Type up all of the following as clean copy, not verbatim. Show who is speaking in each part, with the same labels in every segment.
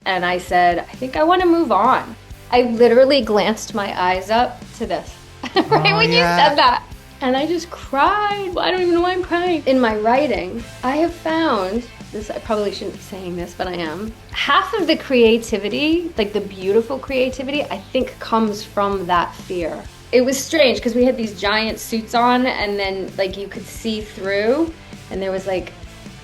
Speaker 1: And I said, I think I want to move on. I literally glanced my eyes up to this right
Speaker 2: Oh
Speaker 1: when you said
Speaker 2: yeah.
Speaker 1: that. And I just cried. I don't even know why I'm crying. In my writing, I have found this, I probably shouldn't be saying this, but I am. Half of the creativity, like the beautiful creativity, I think comes from that fear. It was strange because we had these giant suits on and then like you could see through and there was like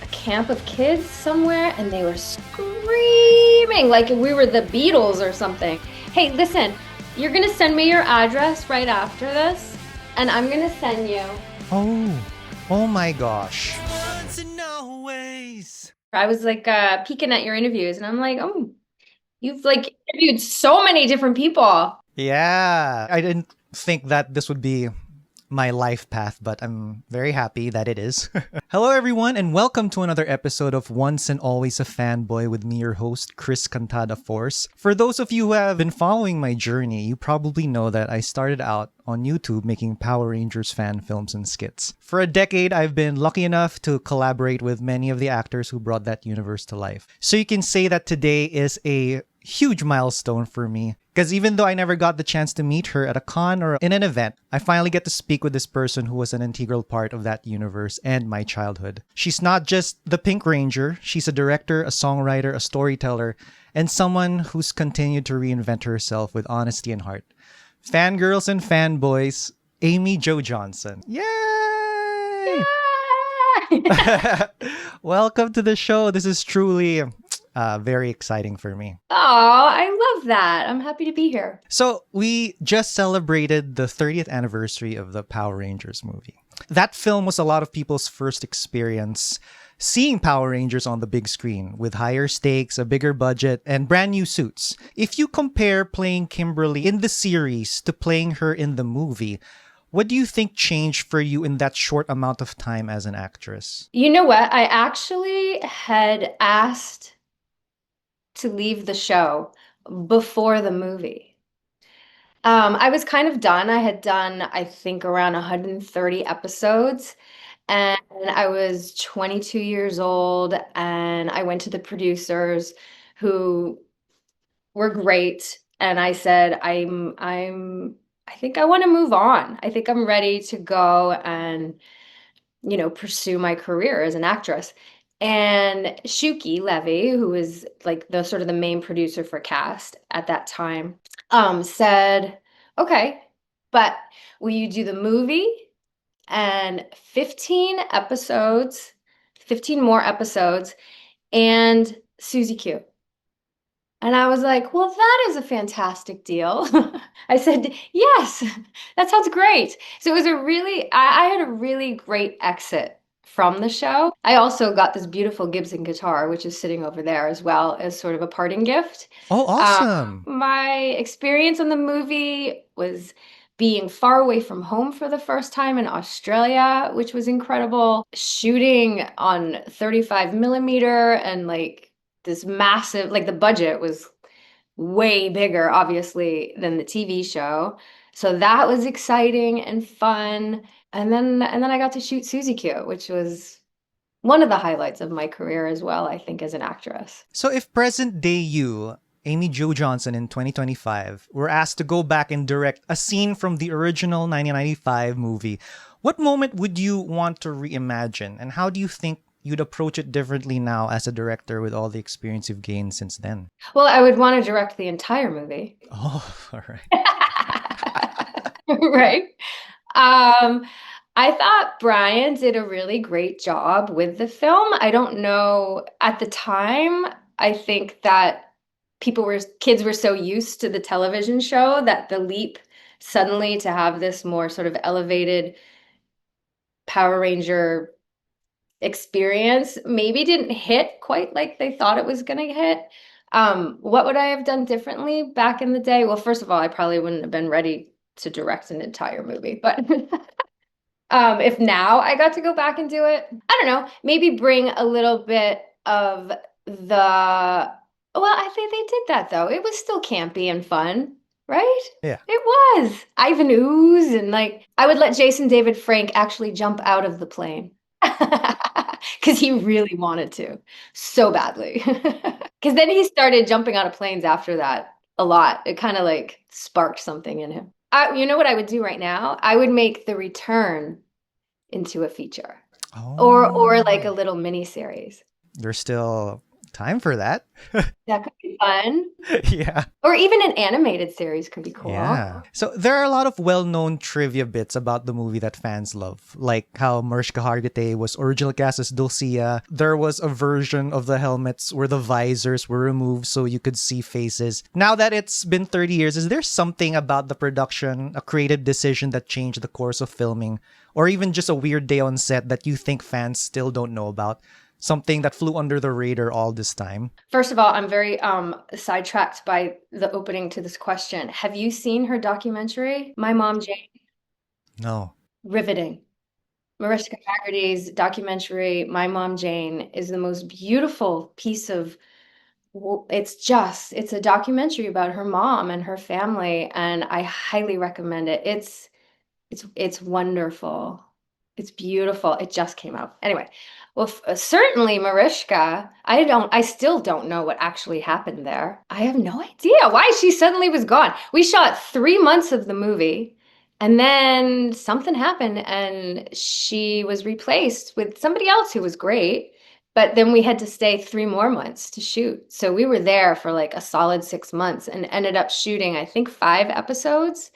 Speaker 1: a camp of kids somewhere and they were screaming like we were the Beatles or something. Hey, listen, you're gonna send me your address right after this and I'm gonna send you.
Speaker 2: Oh. Oh my gosh.
Speaker 3: Once and always.
Speaker 1: I was like peeking at your interviews and I'm like, oh, you've like interviewed so many different people.
Speaker 2: Yeah. I didn't think that this would be my life path, but I'm very happy that it is. Hello, everyone, and welcome to another episode of Once and Always a Fanboy with me, your host, Chris Cantada Force. For those of you who have been following my journey, you probably know that I started out on YouTube making Power Rangers fan films and skits. For a decade, I've been lucky enough to collaborate with many of the actors who brought that universe to life. So you can say that today is a huge milestone for me. Because even though I never got the chance to meet her at a con or in an event, I finally get to speak with this person who was an integral part of that universe and my childhood. She's not just the Pink Ranger, she's a director, a songwriter, a storyteller, and someone who's continued to reinvent herself with honesty and heart. Fangirls and fanboys, Amy Jo Johnson. Yay!
Speaker 1: Yeah.
Speaker 2: Welcome to the show. This is truly very exciting for me.
Speaker 1: Oh, I love that. I'm happy to be here.
Speaker 2: So, we just celebrated the 30th anniversary of the Power Rangers movie. That film was a lot of people's first experience seeing Power Rangers on the big screen with higher stakes, a bigger budget, and brand new suits. If you compare playing Kimberly in the series to playing her in the movie, what do you think changed for you in that short amount of time as an actress?
Speaker 1: You know what? I actually had asked to leave the show before the movie. I was kind of done. I had done, I think, around 130 episodes, and I was 22 years old, and I went to the producers who were great, and I said, I think I want to move on. I think I'm ready to go and pursue my career as an actress. And Shuki Levy, who was like the sort of the main producer for cast at that time, said, okay, but will you do the movie and 15 episodes, 15 more episodes, and Susie Q? And I was like, well, that is a fantastic deal. I said, yes, that sounds great. So it was I had a really great exit from the show. I also got this beautiful Gibson guitar, which is sitting over there as well as sort of a parting gift.
Speaker 2: Oh, awesome!
Speaker 1: My experience on the movie was being far away from home for the first time in Australia, which was incredible. Shooting on 35 millimeter and like this massive, like the budget was way bigger, obviously, than the TV show. So that was exciting and fun. And then I got to shoot Susie Q, which was one of the highlights of my career as well, I think, as an actress.
Speaker 2: So if present day you, Amy Jo Johnson in 2025, were asked to go back and direct a scene from the original 1995 movie, what moment would you want to reimagine? And how do you think you'd approach it differently now as a director with all the experience you've gained since then?
Speaker 1: Well, I would want to direct the entire movie.
Speaker 2: Oh, all right.
Speaker 1: Right? Um, I thought Brian did a really great job with the film. I don't know, at the time, I think that kids were so used to the television show that the leap suddenly to have this more sort of elevated Power Ranger experience maybe didn't hit quite like they thought it was going to hit. What would I have done differently back in the day? Well, first of all, I probably wouldn't have been ready to direct an entire movie, but if now I got to go back and do it, I don't know, maybe bring a little bit of well, I think they did that though. It was still campy and fun, right?
Speaker 2: Yeah.
Speaker 1: It was. Ivan Ooze and like I would let Jason David Frank actually jump out of the plane. because he really wanted to so badly. Because then he started jumping out of planes after that a lot. It kind of like sparked something in him. You know what I would do right now? I would make The Return into a feature or like a
Speaker 2: Oh,
Speaker 1: little mini series.
Speaker 2: there's still time for that.
Speaker 1: That could be fun.
Speaker 2: Yeah.
Speaker 1: Or even an animated series could be cool.
Speaker 2: Yeah. So there are a lot of well-known trivia bits about the movie that fans love, like how Mariska Hargitay was originally cast as Dulcia. There was a version of the helmets where the visors were removed so you could see faces. Now that it's been 30 years, is there something about the production, a creative decision that changed the course of filming, or even just a weird day on set that you think fans still don't know about? Something that flew under the radar all this time?
Speaker 1: First of all, I'm very sidetracked by the opening to this question. Have you seen her documentary, My Mom Jane?
Speaker 2: No.
Speaker 1: Riveting. Mariska Hargitay's documentary, My Mom Jane, is the most beautiful piece of it's a documentary about her mom and her family, and I highly recommend it. It's wonderful. It's beautiful. It just came out. Anyway, well, certainly Mariska, I still don't know what actually happened there. I have no idea why she suddenly was gone. We shot 3 months of the movie, and then something happened, and she was replaced with somebody else who was great. But then we had to stay 3 more months to shoot. So we were there for like a solid 6 months and ended up shooting, I think, 5 episodes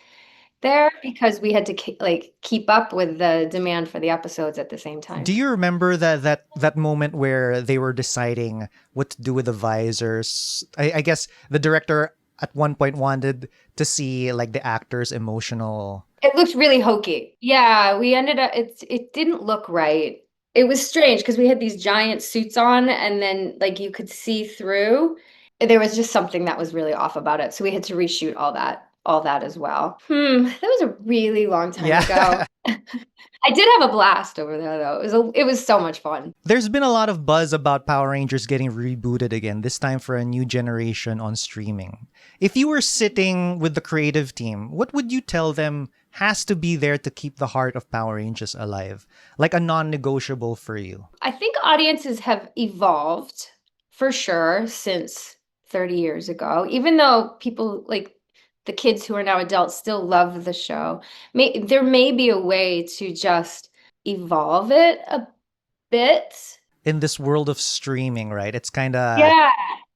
Speaker 1: there because we had to like keep up with the demand for the episodes at the same
Speaker 2: Do
Speaker 1: time.
Speaker 2: you remember that moment where they were deciding what to do with the visors? I guess the director at one point wanted to see like the actors' emotional.
Speaker 1: It looked really hokey. Yeah, we ended up it didn't look right. It was strange because we had these giant suits on and then like you could see through. There was just something that was really off about it. So we had to reshoot all that as well. That was a really long time ago.
Speaker 2: Yeah.
Speaker 1: I did have a blast over there though. It was so much fun.
Speaker 2: There's been a lot of buzz about Power Rangers getting rebooted again, this time for a new generation on streaming. If you were sitting with the creative team, what would you tell them has to be there to keep the heart of Power Rangers alive? Like a non-negotiable for you?
Speaker 1: I think audiences have evolved for sure since 30 years ago, even though people like the kids who are now adults still love the show. There may be a way to just evolve it a bit.
Speaker 2: In this world of streaming, right? It's kind of.
Speaker 1: Yeah.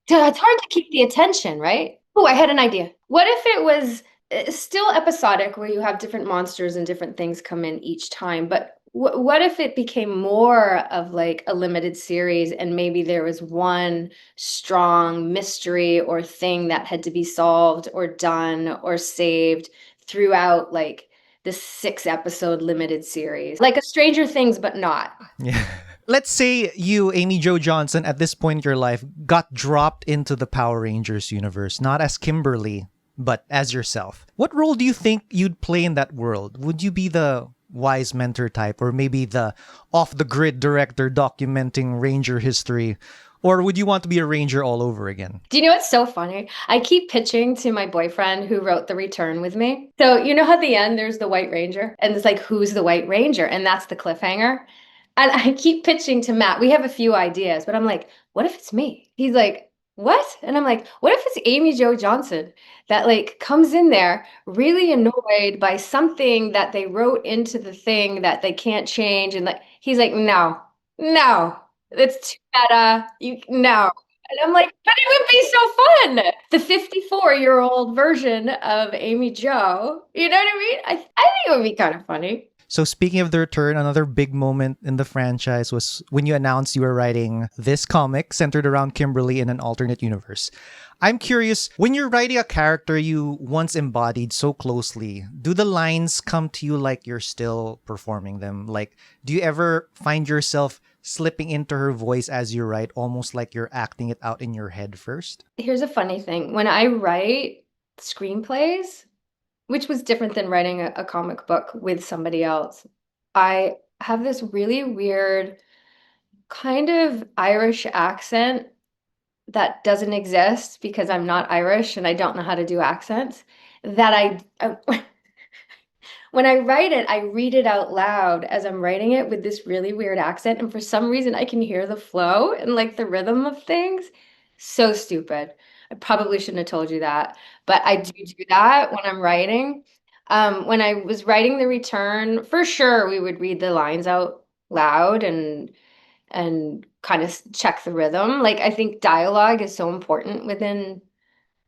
Speaker 1: It's hard to keep the attention, right? Oh, I had an idea. What if it was still episodic where you have different monsters and different things come in each time, but what if it became more of like a limited series and maybe there was one strong mystery or thing that had to be solved or done or saved throughout like the 6 episode limited series, like a Stranger Things, but not.
Speaker 2: Yeah. Let's say you, Amy Jo Johnson, at this point in your life, got dropped into the Power Rangers universe, not as Kimberly, but as yourself. What role do you think you'd play in that world? Would you be the wise mentor type, or maybe the off-the-grid director documenting Ranger history? Or would you want to be a Ranger all over again?
Speaker 1: Do you know what's so funny? I keep pitching to my boyfriend who wrote The Return with me. So, you know how at the end there's the White Ranger? And it's like, who's the White Ranger? And that's the cliffhanger. And I keep pitching to Matt. We have a few ideas, but I'm like, what if it's me? He's like, what? And I'm like, what if it's Amy Jo Johnson that like comes in there really annoyed by something that they wrote into the thing that they can't change? And like, he's like, no, no, it's too meta. No. And I'm like, but it would be so fun. The 54-year-old version of Amy Jo. You know what I mean? I think it would be kind of funny.
Speaker 2: So speaking of the return, another big moment in the franchise was when you announced you were writing this comic centered around Kimberly in an alternate universe. I'm curious, when you're writing a character you once embodied so closely, do the lines come to you like you're still performing them? Like, do you ever find yourself slipping into her voice as you write, almost like you're acting it out in your head first?
Speaker 1: Here's a funny thing. When I write screenplays, which was different than writing a comic book with somebody else, I have this really weird kind of Irish accent that doesn't exist because I'm not Irish and I don't know how to do accents that When I write it, I read it out loud as I'm writing it with this really weird accent. And for some reason, I can hear the flow and like the rhythm of things. So stupid. I probably shouldn't have told you that, but I do that when I'm writing. When I was writing The Return, for sure, we would read the lines out loud and kind of check the rhythm. Like, I think dialogue is so important within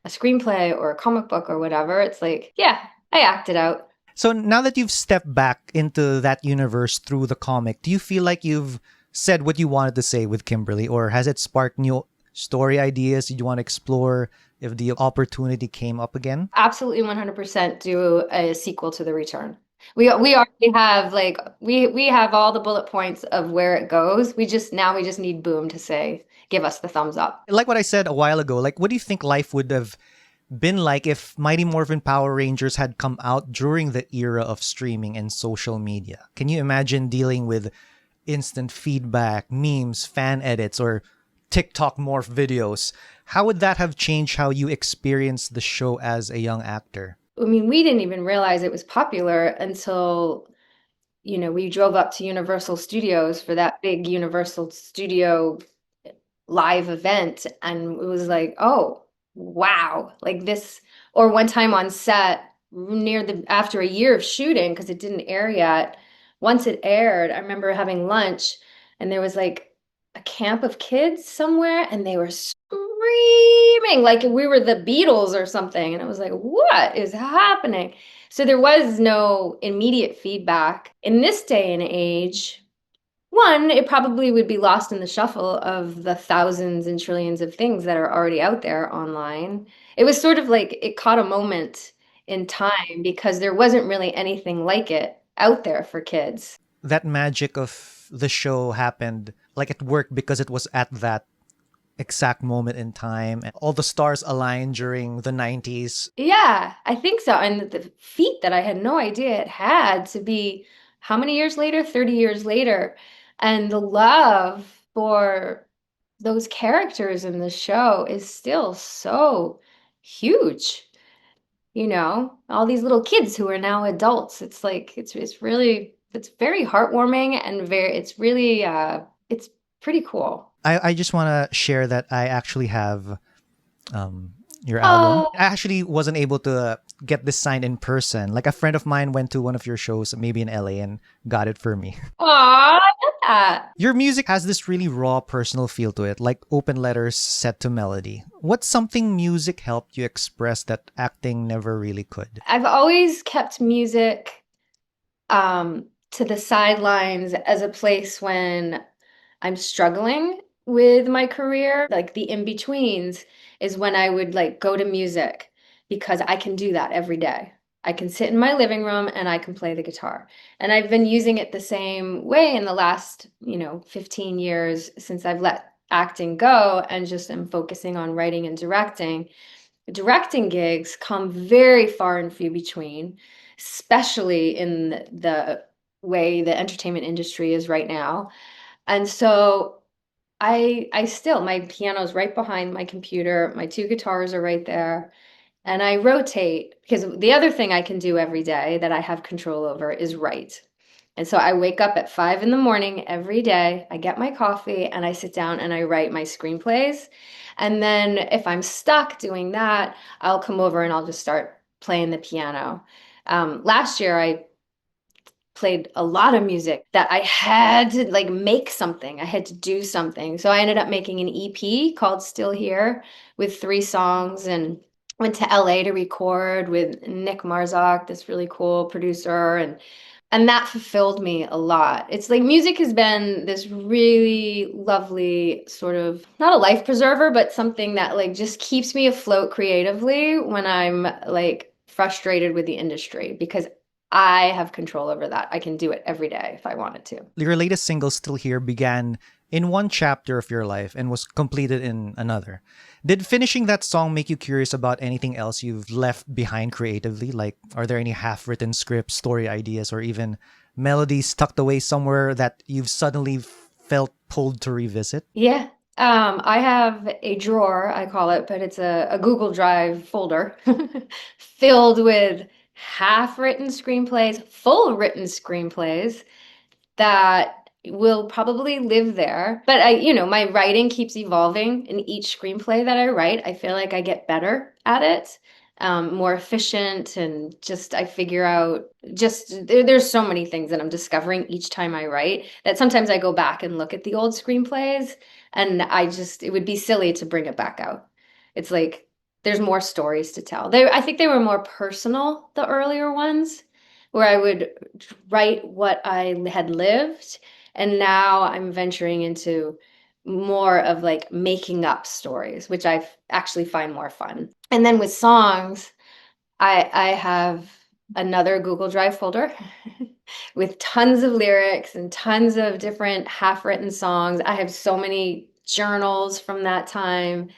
Speaker 1: a screenplay or a comic book or whatever. It's like, yeah, I act it out.
Speaker 2: So now that you've stepped back into that universe through the comic, do you feel like you've said what you wanted to say with Kimberly, or has it sparked new story ideas you want to explore if the opportunity came up again?
Speaker 1: Absolutely 100% do a sequel to The Return. We already have like we have all the bullet points of where it goes. We just need Boom to say give us the thumbs up.
Speaker 2: Like what I said a while ago, like what do you think life would have been like if Mighty Morphin Power Rangers had come out during the era of streaming and social media? Can you imagine dealing with instant feedback, memes, fan edits, or TikTok morph videos? How would that have changed how you experienced the show as a young actor?
Speaker 1: I mean, we didn't even realize it was popular until, we drove up to Universal Studios for that big Universal Studio live event, and it was like, oh, wow, like this. Or one time on set, near the after a year of shooting, because it didn't air yet. Once it aired, I remember having lunch, and there was like a camp of kids somewhere, and they were screaming like we were the Beatles or something. And I was like, what is happening? So there was no immediate feedback. In this day and age, one, it probably would be lost in the shuffle of the thousands and trillions of things that are already out there online. It was sort of like it caught a moment in time because there wasn't really anything like it out there for kids.
Speaker 2: That magic of the show happened like it worked because it was at that exact moment in time and all the stars aligned during the 90s.
Speaker 1: Yeah, I think so. And the feat that I had no idea it had to be how many years later? 30 years later. And the love for those characters in the show is still so huge. All these little kids who are now adults. It's like it's really it's very heartwarming and it's really it's pretty cool.
Speaker 2: I just want to share that I actually have your album.
Speaker 1: Oh,
Speaker 2: I actually wasn't able to get this signed in person. Like a friend of mine went to one of your shows, maybe in LA, and got it for me.
Speaker 1: aw, I love that.
Speaker 2: Your music has this really raw personal feel to it, like open letters set to melody. What's something music helped you express that acting never really could?
Speaker 1: I've always kept music to the sidelines as a place when I'm struggling with my career. Like the in-betweens is when I would like go to music because I can do that every day. I can sit in my living room and I can play the guitar. And I've been using it the same way in the last, 15 years since I've let acting go and just am focusing on writing and directing. Directing gigs come very far and few between, especially in the way the entertainment industry is right now. And so I still my piano's right behind my computer, my two guitars are right there, and I rotate because the other thing I can do every day that I have control over is write. And so I wake up at 5 in the morning every day. I get my coffee and I sit down and I write my screenplays. And then if I'm stuck doing that, I'll come over and I'll just start playing the piano. Last year, I played a lot of music that I had to like make something. I had to do something. So I ended up making an EP called Still Here with 3 songs and went to LA to record with Nick Marzak, this really cool producer, and that fulfilled me a lot. It's like music has been this really lovely sort of not a life preserver, but something that like just keeps me afloat creatively when I'm like frustrated with the industry because I have control over that. I can do it every day if I wanted to.
Speaker 2: Your latest single, Still Here, began in one chapter of your life and was completed in another. Did finishing that song make you curious about anything else you've left behind creatively? Like, are there any half written scripts, story ideas, or even melodies tucked away somewhere that you've suddenly felt pulled to revisit?
Speaker 1: Yeah. I have a drawer, I call it, but it's a Google Drive folder filled with half written screenplays, full written screenplays that will probably live there. But my writing keeps evolving in each screenplay that I write. I feel like I get better at it, more efficient, and just I figure out there's so many things that I'm discovering each time I write that sometimes I go back and look at the old screenplays and it would be silly to bring it back out. It's like there's more stories to tell. I think they were more personal, the earlier ones, where I would write what I had lived. And now I'm venturing into more of like making up stories, which I actually find more fun. And then with songs, I have another Google Drive folder with tons of lyrics and tons of different half-written songs. I have so many journals from that time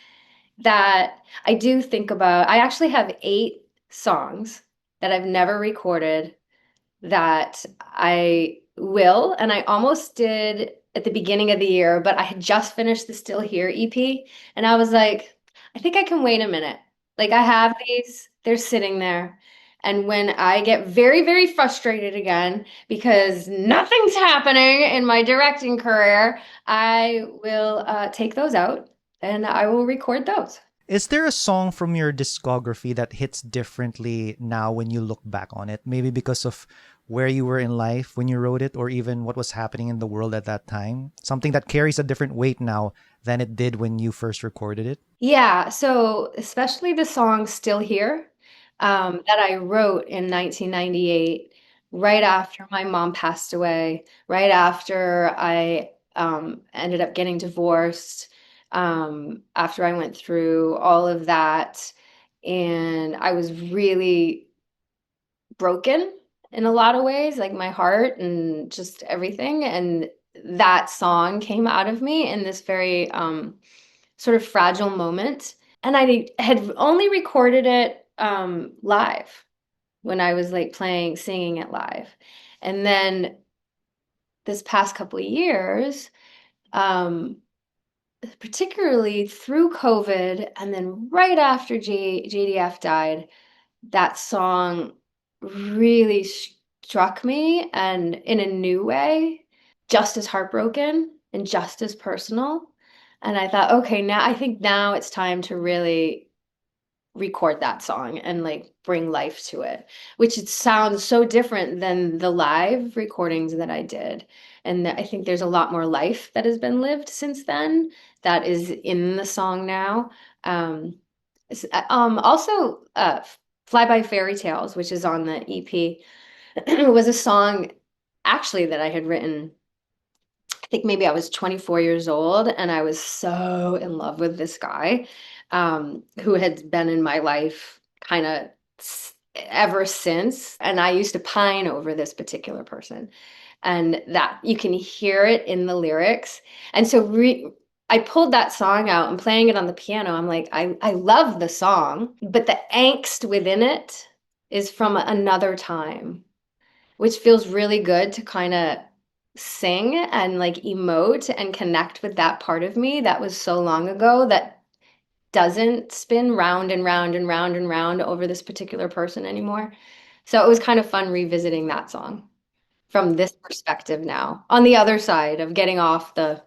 Speaker 1: that I do think about. I actually have 8 songs that I've never recorded that I will, and I almost did at the beginning of the year, but I had just finished the Still Here EP, and I was like, I think I can wait a minute. Like I have these, they're sitting there. And when I get very, very frustrated again because nothing's happening in my directing career, I will take those out and I will record those.
Speaker 2: Is there a song from your discography that hits differently now when you look back on it? Maybe because of where you were in life when you wrote it, or even what was happening in the world at that time? Something that carries a different weight now than it did when you first recorded it?
Speaker 1: Yeah, so especially the song Still Here, that I wrote in 1998, right after my mom passed away, right after I ended up getting divorced, after I went through all of that. And I was really broken in a lot of ways, like my heart and just everything. And that song came out of me in this very sort of fragile moment. And I had only recorded it live when I was like singing it live. And then this past couple of years, um, particularly through COVID, and then right after JDF died, that song really struck me and in a new way, just as heartbroken and just as personal. And I thought, okay, now I think now it's time to really record that song and like bring life to it, which it sounds so different than the live recordings that I did. And I think there's a lot more life that has been lived since then that is in the song now. Also, Fly By Fairy Tales, which is on the EP, was a song actually that I had written. I think maybe I was 24 years old and I was so in love with this guy who had been in my life kind of ever since. And I used to pine over this particular person. And that you can hear it in the lyrics. And so I pulled that song out and playing it on the piano. I'm like, I love the song, but the angst within it is from another time, which feels really good to kind of sing and like emote and connect with that part of me that was so long ago that doesn't spin round and round and round and round over this particular person anymore. So it was kind of fun revisiting that song from this perspective now, on the other side of getting off the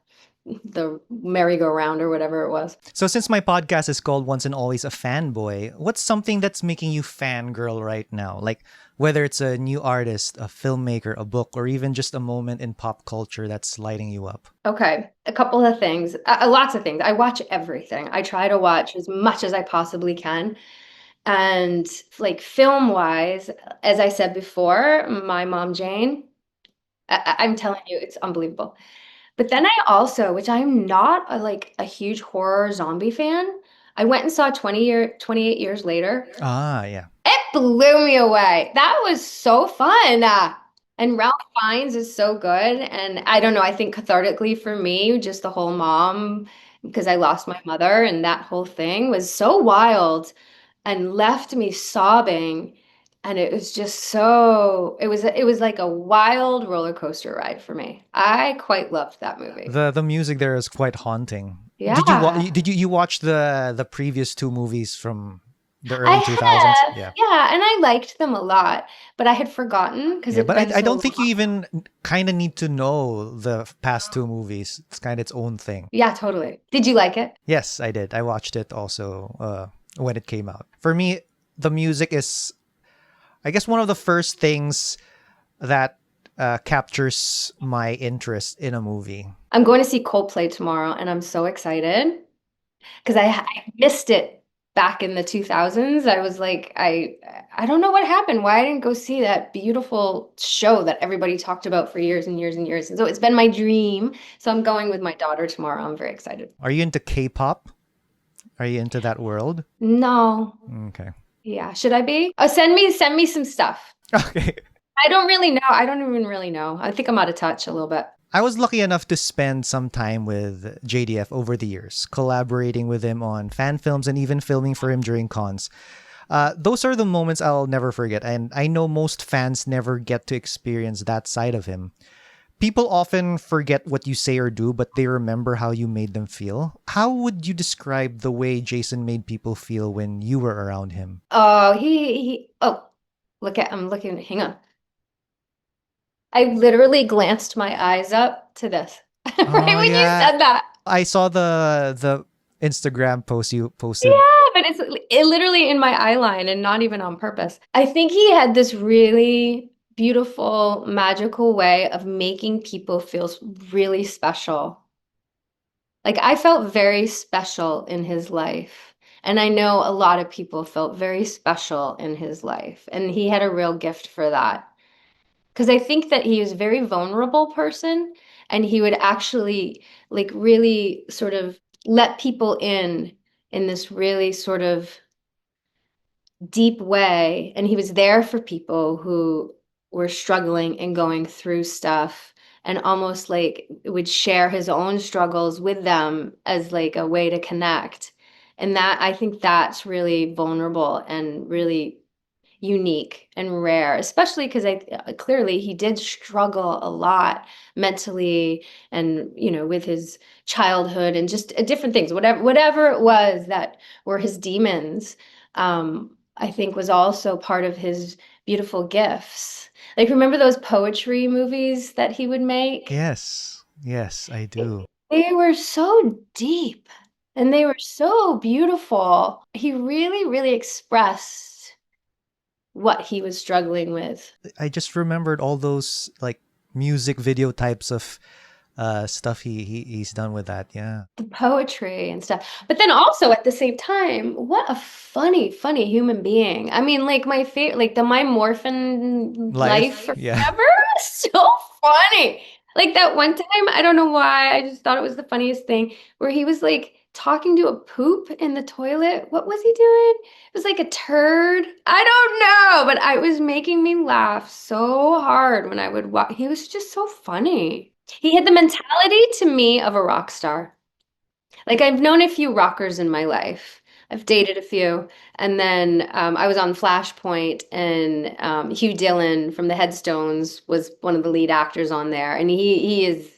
Speaker 1: merry-go-round or whatever it was.
Speaker 2: So, since my podcast is called Once and Always a Fanboy, what's something that's making you fangirl right now? Like, whether it's a new artist, a filmmaker, a book, or even just a moment in pop culture that's lighting you up.
Speaker 1: Okay, a couple of things, lots of things. I watch everything. I try to watch as much as I possibly can. And like film wise, as I said before, my mom Jane, I'm telling you, it's unbelievable. But then I also, which I'm not a huge horror zombie fan, I went and saw 28 years later.
Speaker 2: Ah, yeah.
Speaker 1: It blew me away. That was so fun. And Ralph Fiennes is so good. And I don't know, I think cathartically for me, just the whole mom, because I lost my mother and that whole thing was so wild and left me sobbing. And it was just it was like a wild roller coaster ride for me. I quite loved that movie.
Speaker 2: The music there is quite haunting. Did you
Speaker 1: Yeah.
Speaker 2: did you watch the previous two movies from The
Speaker 1: I
Speaker 2: early 2000s.
Speaker 1: have,
Speaker 2: Yeah.
Speaker 1: yeah, and I liked them a lot, but I had forgotten because
Speaker 2: Yeah,
Speaker 1: it'd
Speaker 2: but
Speaker 1: been
Speaker 2: I
Speaker 1: so
Speaker 2: don't think you
Speaker 1: long.
Speaker 2: even kind of need to know the past two movies. It's kind of its own thing.
Speaker 1: Yeah, totally. Did you like it?
Speaker 2: Yes, I did. I watched it also when it came out. For me, the music is, I guess, one of the first things that captures my interest in a movie.
Speaker 1: I'm going to see Coldplay tomorrow, and I'm so excited because I missed it back in the 2000s. I was like, I don't know what happened. Why I didn't go see that beautiful show that everybody talked about for years and years and years. And so it's been my dream. So I'm going with my daughter tomorrow. I'm very excited.
Speaker 2: Are you into K-pop? Are you into that world?
Speaker 1: No.
Speaker 2: Okay.
Speaker 1: Yeah, should I be? Oh, send me some stuff.
Speaker 2: Okay.
Speaker 1: I don't really know. I don't even really know. I think I'm out of touch a little bit.
Speaker 2: I was lucky enough to spend some time with JDF over the years, collaborating with him on fan films and even filming for him during cons. Those are the moments I'll never forget, and I know most fans never get to experience that side of him. People often forget what you say or do, but they remember how you made them feel. How would you describe the way Jason made people feel when you were around him?
Speaker 1: Oh, oh, I'm looking, hang on. I literally glanced my eyes up to this right
Speaker 2: Oh
Speaker 1: when you
Speaker 2: yeah,
Speaker 1: said that.
Speaker 2: I saw the Instagram post you posted.
Speaker 1: Yeah, but it literally in my eye line and not even on purpose. I think he had this really beautiful, magical way of making people feel really special. Like I felt very special in his life. And I know a lot of people felt very special in his life. And he had a real gift for that. Because I think that he was a very vulnerable person and he would actually like really sort of let people in this really sort of deep way. And he was there for people who were struggling and going through stuff and almost like would share his own struggles with them as like a way to connect. And that I think that's really vulnerable and really unique and rare, especially because I clearly he did struggle a lot mentally and with his childhood and just different things, whatever it was that were his demons. I think was also part of his beautiful gifts. Like remember those poetry movies that he would make?
Speaker 2: Yes, yes, I do.
Speaker 1: They were so deep and they were so beautiful. He really, really expressed what he was struggling with.
Speaker 2: I just remembered all those like music video types of stuff he's done with that. Yeah.
Speaker 1: The poetry and stuff. But then also at the same time, what a funny, funny human being. I mean, like my favorite, like the My Morphin
Speaker 2: Life.
Speaker 1: Life or
Speaker 2: Yeah.
Speaker 1: whatever, so funny. Like that one time, I don't know why, I just thought it was the funniest thing where he was like talking to a poop in the toilet. What was he doing? It was like a turd. I don't know, but I was making me laugh so hard when I would watch. He was just so funny. He had the mentality to me of a rock star. Like I've known a few rockers in my life. I've dated a few, and then I was on Flashpoint, and Hugh Dillon from the Headstones was one of the lead actors on there, and he is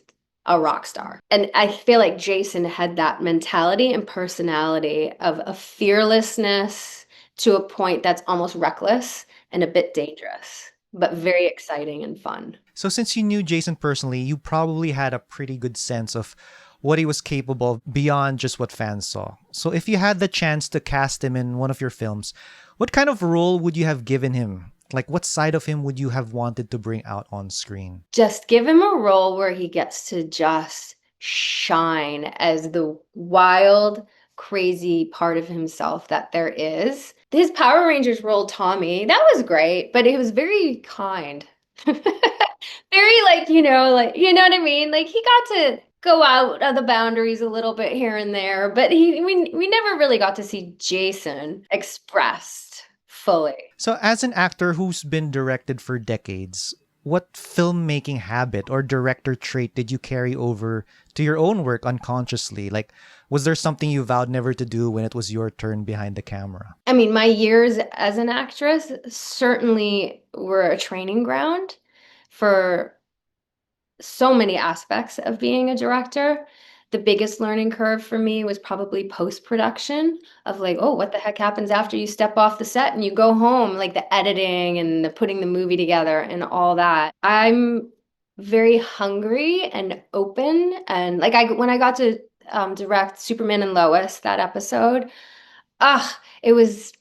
Speaker 1: a rock star. And I feel like Jason had that mentality and personality of a fearlessness to a point that's almost reckless and a bit dangerous, but very exciting and fun.
Speaker 2: So since you knew Jason personally, you probably had a pretty good sense of what he was capable of beyond just what fans saw. So if you had the chance to cast him in one of your films, what kind of role would you have given him? Like what side of him would you have wanted to bring out on screen?
Speaker 1: Just give him a role where he gets to just shine as the wild, crazy part of himself that there is. His Power Rangers role, Tommy, that was great, but it was very kind. Very like, you know what I mean? Like he got to go out of the boundaries a little bit here and there, but we never really got to see Jason expressed fully.
Speaker 2: So as an actor who's been directed for decades, what filmmaking habit or director trait did you carry over to your own work unconsciously? Like, was there something you vowed never to do when it was your turn behind the camera?
Speaker 1: I mean, my years as an actress certainly were a training ground for so many aspects of being a director. The biggest learning curve for me was probably post-production of like, oh, what the heck happens after you step off the set and you go home, like the editing and the putting the movie together and all that. I'm very hungry and open, and like I when I got to direct Superman and Lois, that episode, it was,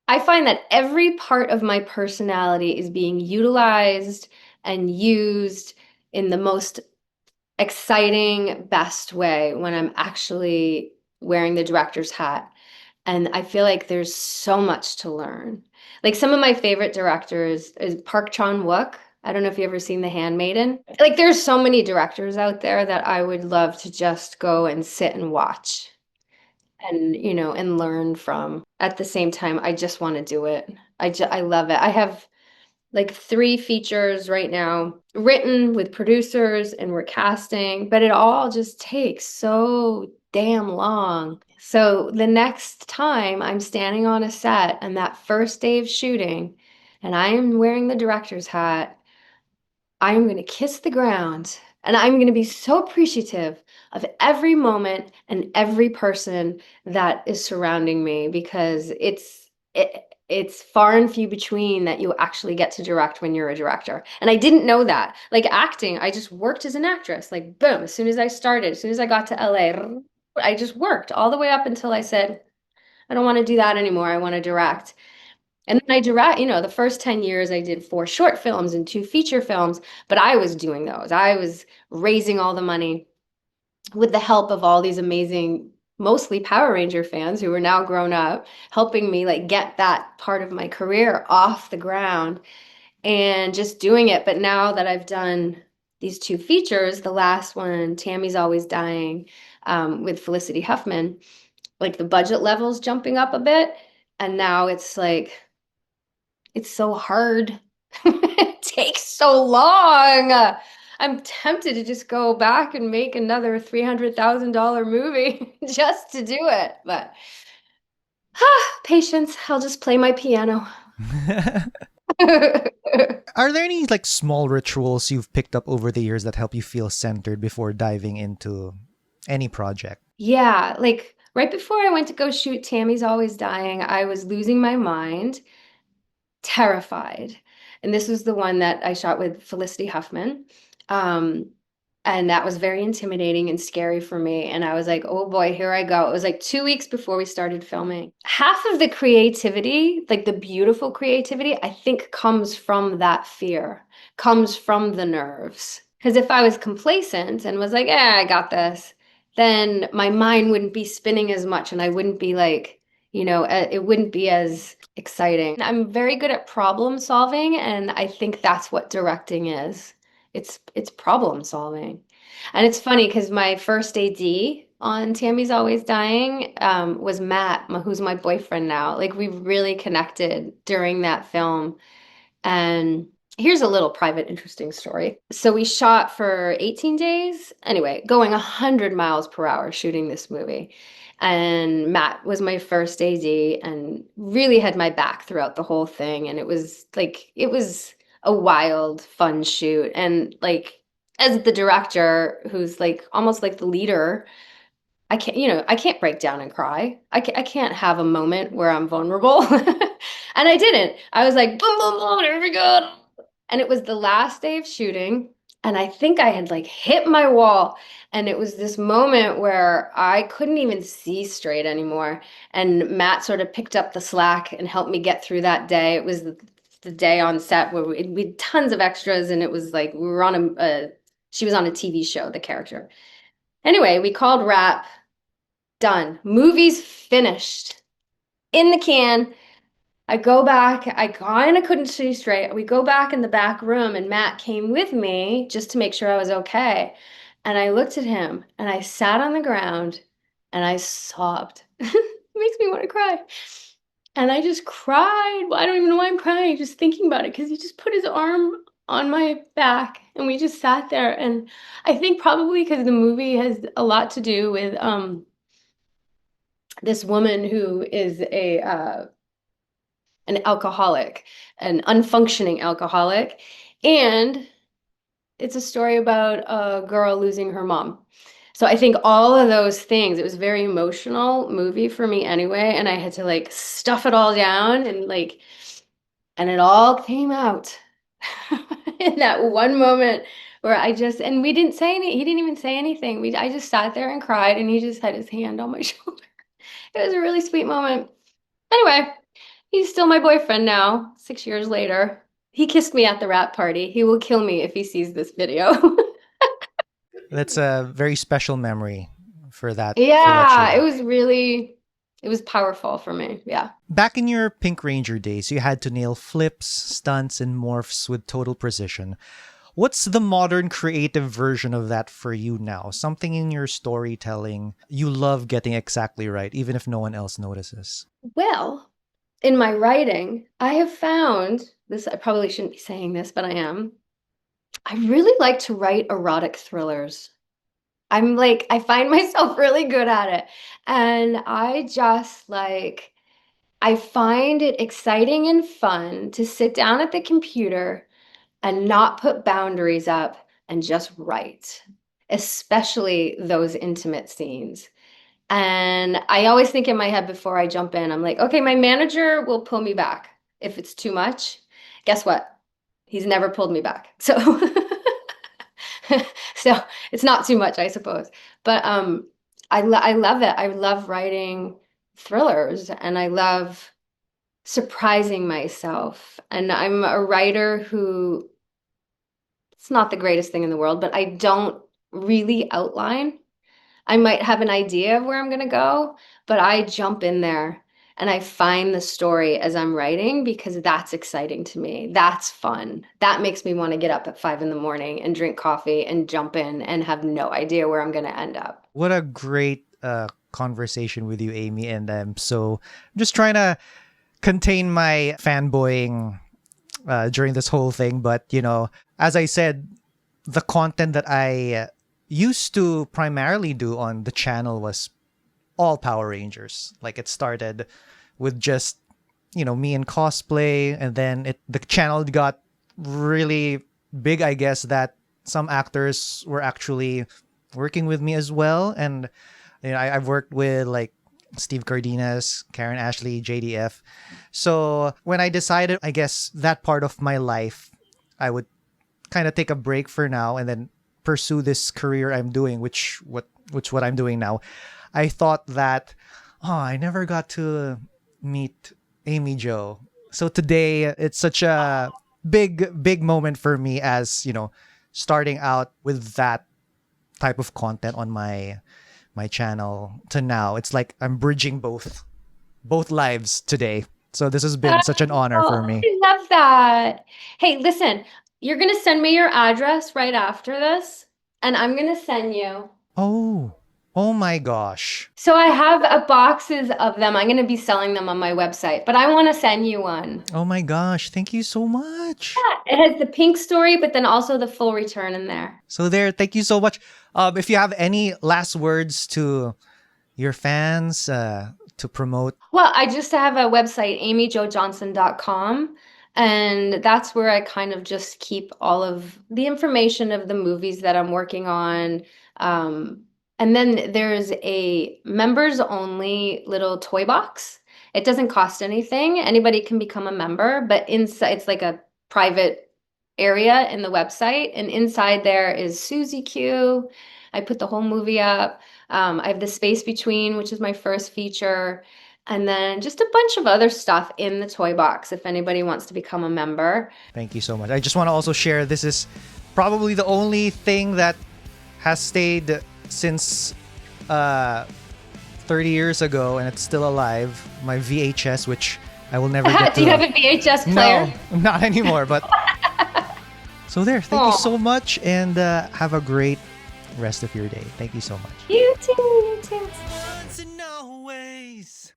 Speaker 1: I find that every part of my personality is being utilized and used in the most exciting, best way when I'm actually wearing the director's hat. And I feel like there's so much to learn. Like some of my favorite directors is Park Chan-wook. I don't know if you ever seen The Handmaiden. Like there's so many directors out there that I would love to just go and sit and watch and, and learn from. At the same time, I just want to do it. I love it. I have like three features right now written with producers and we're casting, but it all just takes so damn long. So the next time I'm standing on a set and that first day of shooting and I am wearing the director's hat, I'm going to kiss the ground and I'm going to be so appreciative of every moment and every person that is surrounding me because it's far and few between that you actually get to direct when you're a director. And I didn't know that. Like acting, I just worked as an actress. Like boom, as soon as I started, as soon as I got to LA, I just worked all the way up until I said, I don't want to do that anymore. I want to direct. And then I direct, the first 10 years I did 4 short films and 2 feature films, but I was doing those. I was raising all the money with the help of all these amazing, mostly Power Ranger fans who are now grown up, helping me like get that part of my career off the ground and just doing it. But now that I've done these 2 features, the last one, Tammy's Always Dying, with Felicity Huffman, like the budget level's jumping up a bit. And now it's like, it's so hard. It takes so long. I'm tempted to just go back and make another $300,000 movie just to do it. But patience. I'll just play my piano.
Speaker 2: Are there any like small rituals you've picked up over the years that help you feel centered before diving into any project?
Speaker 1: Yeah, like right before I went to go shoot Tammy's Always Dying, I was losing my mind, terrified. And this was the one that I shot with Felicity Huffman. Um, and that was very intimidating and scary for me. And I was like, oh boy, here I go. It was like 2 weeks before we started filming. Half of the creativity, like the beautiful creativity, I think comes from that fear, comes from the nerves. Because if I was complacent and was like, I got this, then my mind wouldn't be spinning as much and I wouldn't be like, it wouldn't be as exciting. I'm very good at problem solving, and I think that's what directing is. It's problem solving. And it's funny because my first AD on Tammy's Always Dying was Matt, who's my boyfriend now. Like we really connected during that film. And here's a little private, interesting story. So we shot for 18 days, anyway, going 100 miles per hour shooting this movie. And Matt was my first AD and really had my back throughout the whole thing. And it was a wild, fun shoot. And like, as the director, who's like almost like the leader, I can't break down and cry. I can't have a moment where I'm vulnerable. And I didn't. I was like, boom, boom, boom, here we go. And it was the last day of shooting. And I think I had like hit my wall. And it was this moment where I couldn't even see straight anymore. And Matt sort of picked up the slack and helped me get through that day. It was the day on set where we had tons of extras. And it was like we were on she was on a TV show, the character. Anyway, we called wrap. Done. Movie's finished. In the can. I go back. I kind of couldn't see straight. We go back in the back room, and Matt came with me just to make sure I was okay. And I looked at him, and I sat on the ground, and I sobbed. It makes me want to cry. And I just cried. Well, I don't even know why I'm crying, just thinking about it, because he just put his arm on my back, and we just sat there. And I think probably because the movie has a lot to do with this woman who is an alcoholic, an unfunctioning alcoholic, and it's a story about a girl losing her mom. So I think all of those things, it was a very emotional movie for me anyway, and I had to like stuff it all down and it all came out in that one moment where and we didn't say he didn't even say anything. I just sat there and cried and he just had his hand on my shoulder. It was a really sweet moment. Anyway, he's still my boyfriend now, 6 years later. He kissed me at the wrap party. He will kill me if he sees this video.
Speaker 2: That's a very special memory for that
Speaker 1: Yeah,
Speaker 2: show.
Speaker 1: it was powerful for me. Yeah.
Speaker 2: Back in your Pink Ranger days, you had to nail flips, stunts, and morphs with total precision. What's the modern creative version of that for you now? Something in your storytelling you love getting exactly right, even if no one else notices.
Speaker 1: Well, in my writing, I have found this, I probably shouldn't be saying this, but I am. I really like to write erotic thrillers. I find myself really good at it. And I find it exciting and fun to sit down at the computer and not put boundaries up and just write, especially those intimate scenes. And I always think in my head before I jump in, I'm like, okay, my manager will pull me back if it's too much. Guess what? He's never pulled me back. So so it's not too much, I suppose. But I love it. I love writing thrillers and I love surprising myself. And I'm a writer who it's not the greatest thing in the world, but I don't really outline. I might have an idea of where I'm going to go, but I jump in there and I find the story as I'm writing because that's exciting to me. That's fun. That makes me want to get up at 5 in the morning and drink coffee and jump in and have no idea where I'm going to end up.
Speaker 2: What a great conversation with you, Amy. And I'm just trying to contain my fanboying during this whole thing. But, as I said, the content that I used to primarily do on the channel was all Power Rangers. Like it started with just, me and cosplay. And then the channel got really big, I guess, that some actors were actually working with me as well. And I've worked with like Steve Cardenas, Karen Ashley, JDF. So when I decided, I guess that part of my life, I would kind of take a break for now and then pursue this career I'm doing, which what I'm doing now. I thought that, I never got to meet Amy Jo. So today it's such a big moment for me as, starting out with that type of content on my channel to now. It's like I'm bridging both lives today. So this has been such an honor for
Speaker 1: Oh,
Speaker 2: me.
Speaker 1: I love that. Hey, listen, you're going to send me your address right after this, and I'm going to send you.
Speaker 2: Oh, oh my gosh.
Speaker 1: So I have boxes of them. I'm going to be selling them on my website, but I want to send you one.
Speaker 2: Oh my gosh. Thank you so much.
Speaker 1: It has the pink story, but then also the full return in there.
Speaker 2: So there, thank you so much. If you have any last words to your fans to promote.
Speaker 1: Well, I just have a website, amyjojohnson.com, and that's where I kind of just keep all of the information of the movies that I'm working on. Um, and then there's a members only little toy box. It doesn't cost anything. Anybody can become a member, but inside it's like a private area in the website, and inside there is Susie Q. I put the whole movie up. I have The Space Between, which is my first feature, and then just a bunch of other stuff in the toy box if anybody wants to become a member.
Speaker 2: Thank you so much. I just want to also share this is probably the only thing that has stayed since 30 years ago and it's still alive. My VHS, which I will never get to.
Speaker 1: Do you have a VHS player?
Speaker 2: No, not anymore. But so there. Thank you so much, and have a great rest of your day. Thank you so much.
Speaker 1: You too, you too.
Speaker 3: Once and always.